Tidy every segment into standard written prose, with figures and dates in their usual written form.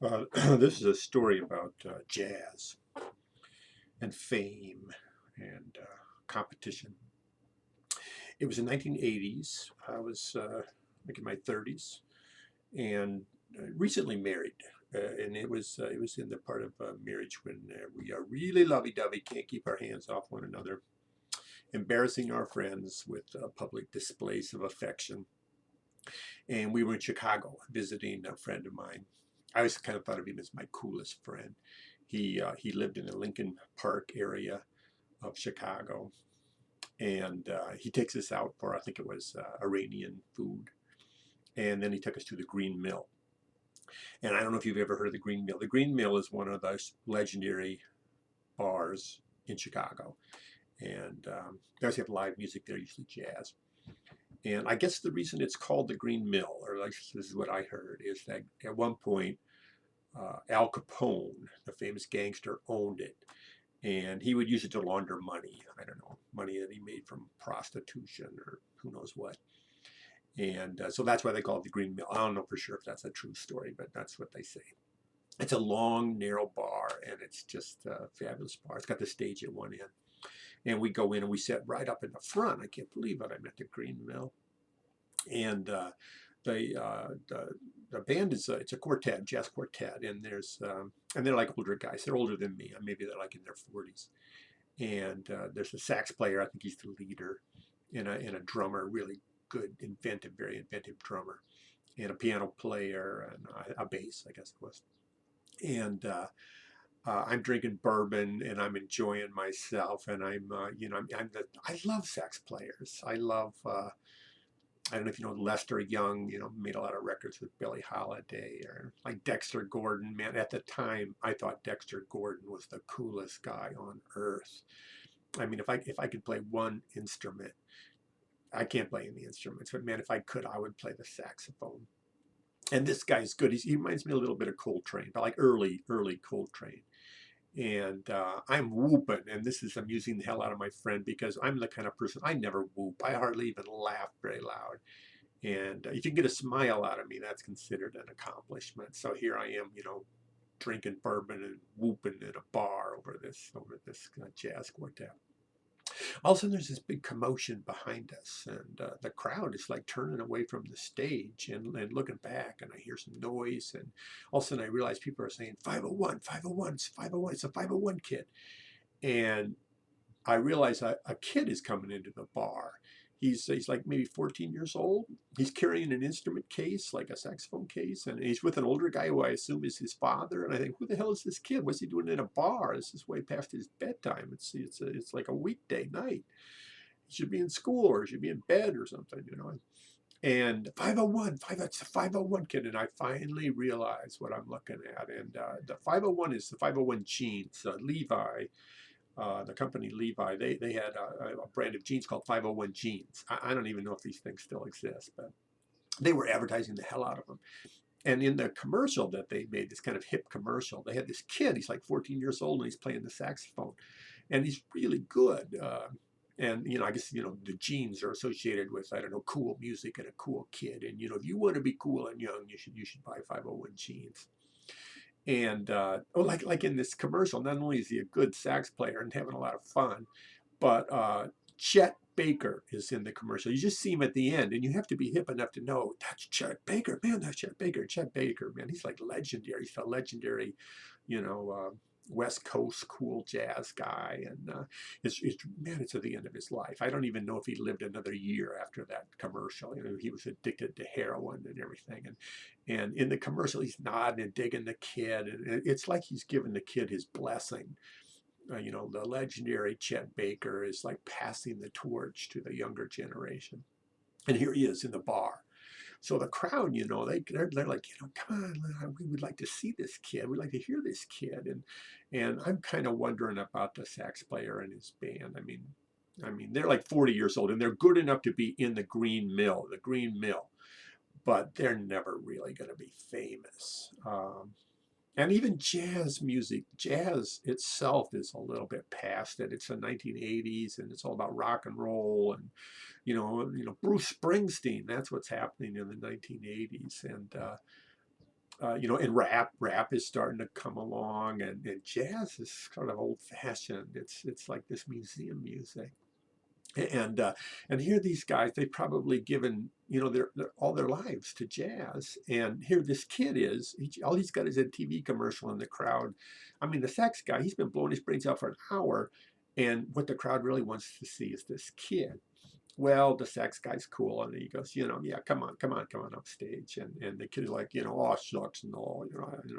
This is a story about jazz and fame and competition. It was in 1980s. I was like in my 30s and recently married. And it was in the part of marriage when we are really lovey-dovey, can't keep our hands off one another, embarrassing our friends with public displays of affection. And we were in Chicago visiting a friend of mine. I always kind of thought of him as my coolest friend. He lived in the Lincoln Park area of Chicago, and he takes us out for I think it was Iranian food, and then he took us to the Green Mill. And I don't know if you've ever heard of the Green Mill. The Green Mill is one of those legendary bars in Chicago, and they always have live music there, usually jazz. And I guess the reason it's called the Green Mill, or like this is what I heard, is that at one point Al Capone, the famous gangster, owned it. And he would use it to launder money. I don't know, money that he made from prostitution or who knows what. And so that's why they call it the Green Mill. I don't know for sure if that's a true story, but that's what they say. It's a long, narrow bar, and it's just a fabulous bar. It's got the stage at one end. And we go in and we sit right up in the front. I can't believe it. I'm at the Green Mill. And the band is it's a quartet, jazz quartet, and and they're like older guys. They're older than me. Maybe they're like in their 40s. And there's a sax player. I think he's the leader, and a drummer, really good, inventive, very inventive drummer, and a piano player and a bass, I guess it was. And I'm drinking bourbon and I'm enjoying myself. And I love sax players. I don't know if you know Lester Young, made a lot of records with Billie Holiday or like Dexter Gordon. Man, at the time, I thought Dexter Gordon was the coolest guy on earth. I mean, if I could play one instrument, I can't play any instruments, but man, if I could, I would play the saxophone. And this guy's good. He reminds me a little bit of Coltrane, but like early Coltrane. And I'm whooping, and I'm using the hell out of my friend because I'm the kind of person I never whoop. I hardly even laugh very loud. And if you can get a smile out of me, that's considered an accomplishment. So here I am, drinking bourbon and whooping in a bar over this jazz quartet. All of a sudden, there's this big commotion behind us, and the crowd is like turning away from the stage and looking back, and I hear some noise, and all of a sudden I realize people are saying 501, 501, it's 501, it's a 501 kid. And I realize a kid is coming into the bar. He's like maybe 14 years old. He's carrying an instrument case, like a saxophone case, and he's with an older guy who I assume is his father. And I think, who the hell is this kid? What's he doing in a bar? This is way past his bedtime. It's like a weekday night. He should be in school or he should be in bed or something. And 501, it's a 501 kid. And I finally realize what I'm looking at. And the 501 is the 501 jeans. Levi, the company Levi, they had a brand of jeans called 501 jeans. I don't even know if these things still exist, but they were advertising the hell out of them. And in the commercial that they made, this kind of hip commercial, they had this kid. He's like 14 years old and he's playing the saxophone, and he's really good. And I guess the jeans are associated with, I don't know, cool music and a cool kid. And if you want to be cool and young, you should buy 501 jeans. And like in this commercial, not only is he a good sax player and having a lot of fun, but Chet Baker is in the commercial. You just see him at the end, and you have to be hip enough to know that's Chet Baker, man. That's Chet Baker. Chet Baker, man. He's like legendary. He's a legendary, you know, uh, West Coast cool jazz guy, and it's at the end of his life. I don't even know if he lived another year after that commercial. He was addicted to heroin and everything, and in the commercial, he's nodding and digging the kid, and it's like he's giving the kid his blessing. The legendary Chet Baker is like passing the torch to the younger generation. And here he is in the bar. So the crowd, they're like, come on, we would like to see this kid. We'd like to hear this kid. And I'm kind of wondering about the sax player and his band. I mean, they're like 40 years old and they're good enough to be in the Green Mill, but they're never really going to be famous. And even jazz itself is a little bit past it. It's the 1980s, and it's all about rock and roll, and Bruce Springsteen. That's what's happening in the 1980s, and and rap is starting to come along, and jazz is kind of old fashioned. It's like this museum music. And and here these guys, they've probably given all their lives to jazz, and here this kid is, all he's got is a TV commercial in the crowd. I mean, the sax guy, he's been blowing his brains out for an hour, and what the crowd really wants to see is this kid. Well, the sax guy's cool, and he goes, yeah, come on up stage, and the kid is like, oh shucks, no,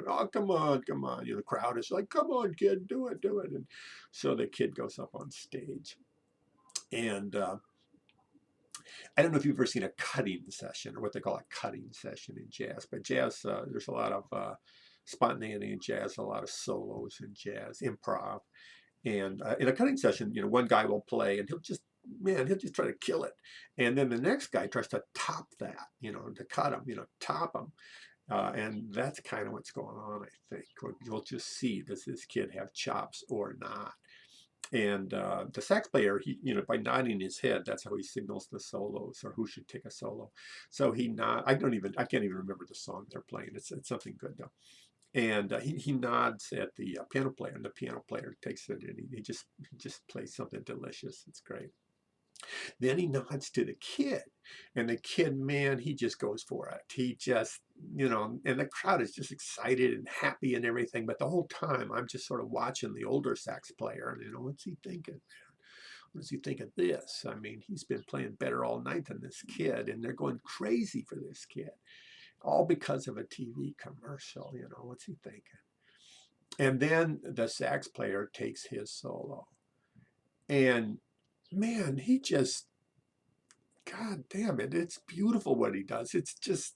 oh come on, the crowd is like, come on kid, do it, and so the kid goes up on stage. And I don't know if you've ever seen a cutting session, or what they call a cutting session in jazz, but jazz, there's a lot of spontaneity in jazz, a lot of solos in jazz, improv. And in a cutting session, one guy will play and he'll just try to kill it. And then the next guy tries to top that, to cut him, top him. And that's kind of what's going on, I think. You'll just see, does this kid have chops or not? And the sax player, he, by nodding his head, that's how he signals the solos or who should take a solo. So he nod. I can't even remember the song they're playing. It's something good though. And he nods at the piano player, and the piano player takes it, and he just plays something delicious. It's great. Then he nods to the kid, and the kid, man, he just goes for it. He just, and the crowd is just excited and happy and everything. But the whole time, I'm just sort of watching the older sax player, and what's he thinking? What does he think of this? I mean, he's been playing better all night than this kid, and they're going crazy for this kid, all because of a TV commercial. What's he thinking? And then the sax player takes his solo, and man, he just, God damn it, it's beautiful what he does. It's just,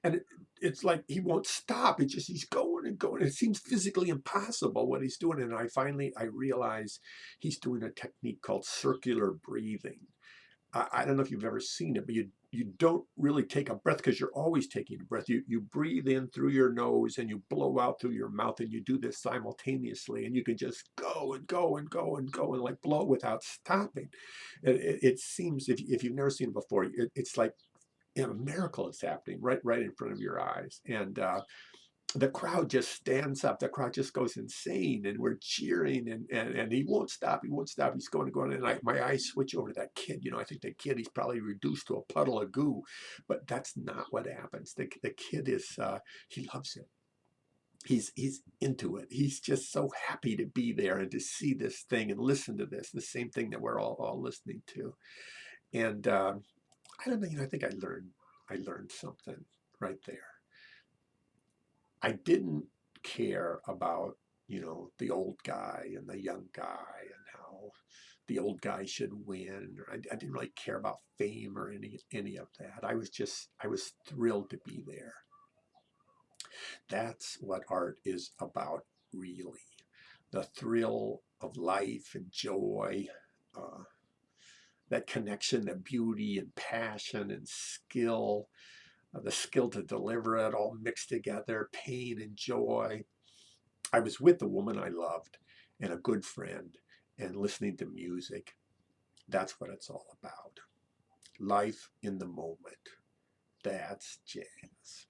and it's like he won't stop. He's going and going. It seems physically impossible what he's doing. And I realize he's doing a technique called circular breathing. I don't know if you've ever seen it, but you don't really take a breath because you're always taking a breath. You breathe in through your nose and you blow out through your mouth, and you do this simultaneously, and you can just go and go and go and go and like blow without stopping. It seems, if you've never seen it before, it's like a miracle is happening right in front of your eyes. And the crowd just stands up. The crowd just goes insane, and we're cheering, and he won't stop. He won't stop. He's going, and my eyes switch over to that kid. I think the kid, he's probably reduced to a puddle of goo, but that's not what happens. The kid is, he loves it. He's into it. He's just so happy to be there and to see this thing and listen to this, the same thing that we're all listening to. And I don't know. I think I learned something right there. I didn't care about, the old guy and the young guy and how the old guy should win. Or I didn't really care about fame or any of that. I was thrilled to be there. That's what art is about, really. The thrill of life and joy, that connection, the beauty and passion and skill, the skill to deliver it all mixed together, pain and joy. I was with the woman I loved and a good friend and listening to music. That's what it's all about. Life in the moment. That's jazz.